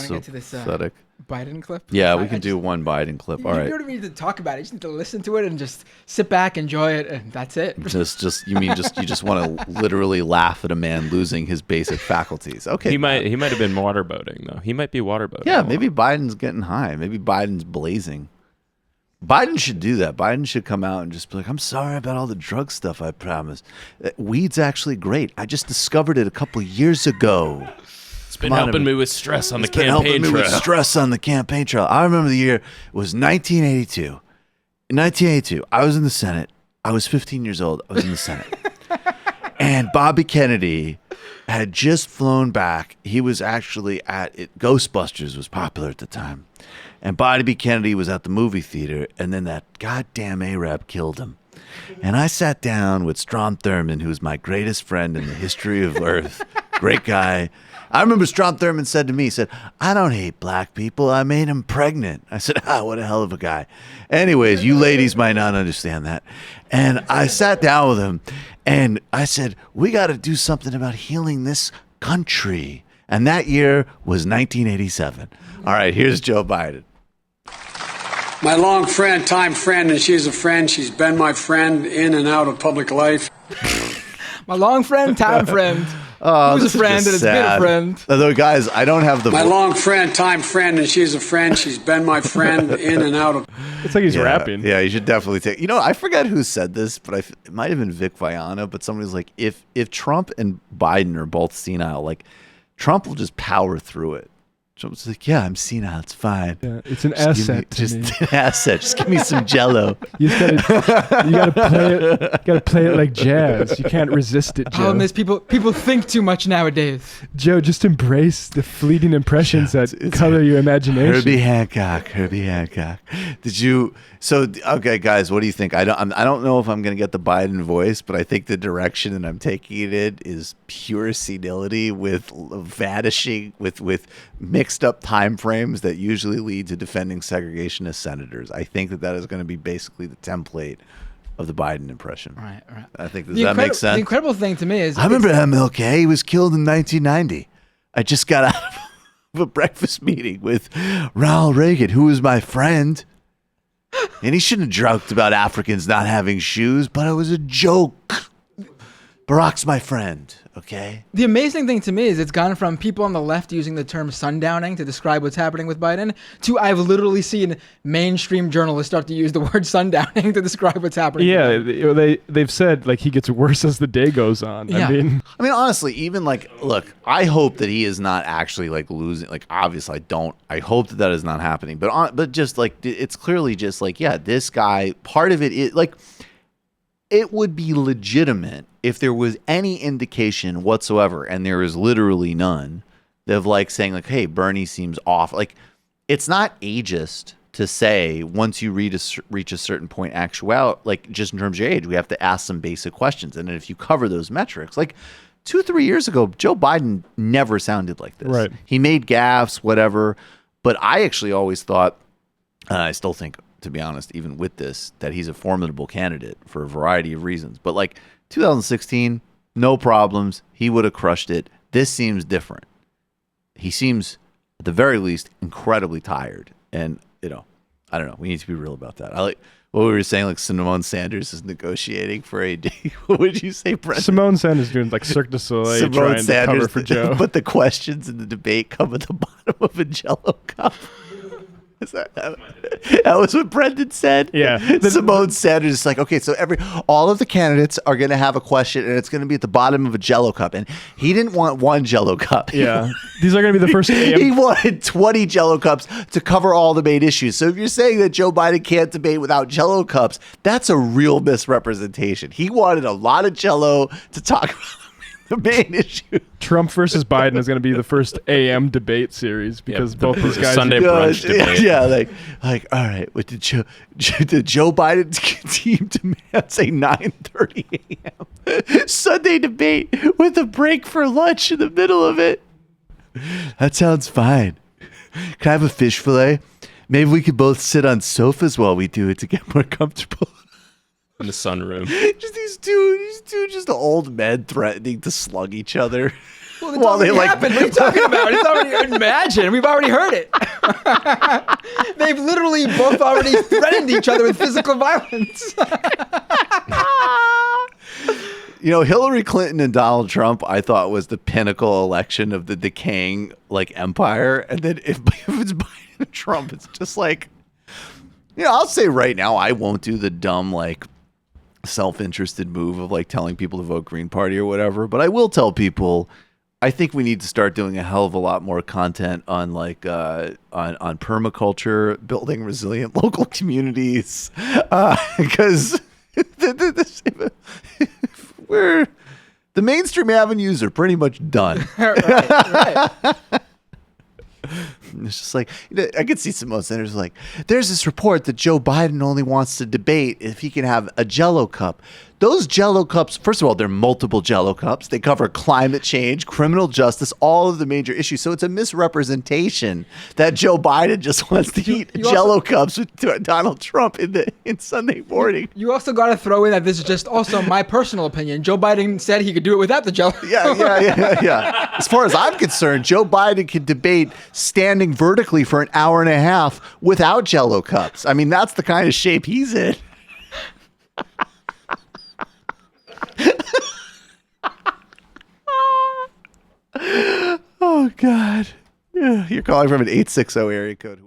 want to get to this pathetic. Biden clip? Yeah, we can do one Biden clip. All right. You don't need to talk about it. You just need to listen to it and just sit back, enjoy it, and that's it. You just want to literally laugh at a man losing his basic faculties. Okay. He might have been waterboating though. He might be waterboating. Yeah, maybe Biden's getting high. Maybe Biden's blazing. Biden should do that. Biden should come out and just be like, I'm sorry about all the drug stuff I promised. Weed's actually great. I just discovered it a couple of years ago. It's been helping me with stress on the campaign trail. trail. With stress on the campaign trail. I remember the year, it was 1982. In 1982, I was in the Senate. I was 15 years old. I was in the Senate. And Bobby Kennedy had just flown back. He was actually at it. Ghostbusters was popular at the time. And Bobby Kennedy was at the movie theater, and then that goddamn Arab killed him. And I sat down with Strom Thurmond, who was my greatest friend in the history of Earth. Great guy. I remember Strom Thurmond said to me, he said, I don't hate black people. I made him pregnant. I said, what a hell of a guy. Anyways, you ladies might not understand that. And I sat down with him, and I said, we got to do something about healing this country. And that year was 1987. All right, here's Joe Biden. My long friend, time friend, and she's a friend. She's been my friend in and out of public life. My long friend, time friend. Who's a friend and has been a friend. Although, guys, I don't have the... My long friend, time friend, and she's a friend. She's been my friend in and out of... It's like he's rapping. Yeah, you should definitely take... I forgot who said this, but it might have been Vic Viana, but somebody was like, if Trump and Biden are both senile, like, Trump will just power through it. Trump's like, yeah, I'm senile. It's fine. Yeah, it's an asset. Just an asset. Just give me some Jello. You gotta play it like jazz. You can't resist it, Joe. Problem is, people think too much nowadays. Joe, just embrace the fleeting impressions that color your imagination. Herbie Hancock. Did you? So, okay, guys, what do you think? I don't know if I'm going to get the Biden voice, but I think the direction that I'm taking it in is pure senility with vanishing, with mixed up time frames that usually lead to defending segregationist senators. I think that is going to be basically the template of the Biden impression. Right. I think, does that make sense? The incredible thing to me is... I remember MLK. He was killed in 1990. I just got out of a breakfast meeting with Ronald Reagan, who was my friend. And he shouldn't have joked about Africans not having shoes, but it was a joke. Barack's my friend, okay? The amazing thing to me is it's gone from people on the left using the term sundowning to describe what's happening with Biden to I've literally seen mainstream journalists start to use the word sundowning to describe what's happening. Yeah, they've said like he gets worse as the day goes on. Yeah. I mean, honestly, even like, look, I hope that he is not actually like losing. Like, obviously, I hope that is not happening. But just like, it's clearly just like, yeah, this guy, part of it is like, it would be legitimate if there was any indication whatsoever, and there is literally none, of like saying like, hey, Bernie seems off. Like, it's not ageist to say once you reach a certain point, like just in terms of your age, we have to ask some basic questions. And then if you cover those metrics, like 2-3 years ago, Joe Biden never sounded like this. Right. He made gaffes, whatever. But I actually always thought, and I still think, to be honest, even with this, that he's a formidable candidate for a variety of reasons. But like 2016, no problems. He would have crushed it. This seems different. He seems, at the very least, incredibly tired. And, I don't know. We need to be real about that. I like what we were saying, like Simone Sanders is negotiating for AD. What would you say, Brent? Simone Sanders doing like Cirque du Soleil trying to cover for Joe. But the questions in the debate come at the bottom of a Jell-O cup. That was what Brendan said. Yeah. Simone Sanders is like, okay, so all of the candidates are going to have a question, and it's going to be at the bottom of a Jell-O cup. And he didn't want one Jell-O cup. Yeah. These are going to be the first He wanted 20 Jell-O cups to cover all the main issues. So if you're saying that Joe Biden can't debate without Jell-O cups, that's a real misrepresentation. He wanted a lot of Jell-O to talk about the main issue. Trump versus Biden is going to be the first AM debate series because both these guys Sunday brunch debate. Yeah, like all right. What did Joe Biden's team demand say 9:30 a.m. Sunday debate with a break for lunch in the middle of it? That sounds fine. Can I have a fish fillet? Maybe we could both sit on sofas while we do it to get more comfortable. In the sunroom. Just these two just old men threatening to slug each other. Well, it's already happened. What are you talking about? It's already imagine. We've already heard it. They've literally both already threatened each other with physical violence. You know, Hillary Clinton and Donald Trump, I thought was the pinnacle election of the decaying like empire. And then if it's Biden and Trump, it's just like, you know, I'll say right now, I won't do the dumb like self-interested move of like telling people to vote Green Party or whatever. But I will tell people, I think we need to start doing a hell of a lot more content on like on permaculture, building resilient local communities, because we're the mainstream avenues are pretty much done. Right. It's just like, I could see some most senators like, there's this report that Joe Biden only wants to debate if he can have a Jell-O cup. Those Jell-O cups, first of all, they're multiple Jell-O cups. They cover climate change, criminal justice, all of the major issues. So it's a misrepresentation that Joe Biden just wants to eat Jell-O cups with Donald Trump in Sunday morning. You also got to throw in that this is just also my personal opinion. Joe Biden said he could do it without the Jell-O. Yeah. As far as I'm concerned, Joe Biden can debate standing vertically for an hour and a half without Jell-O cups. I mean, that's the kind of shape he's in. Oh, God. Yeah, you're calling from an 860 area code.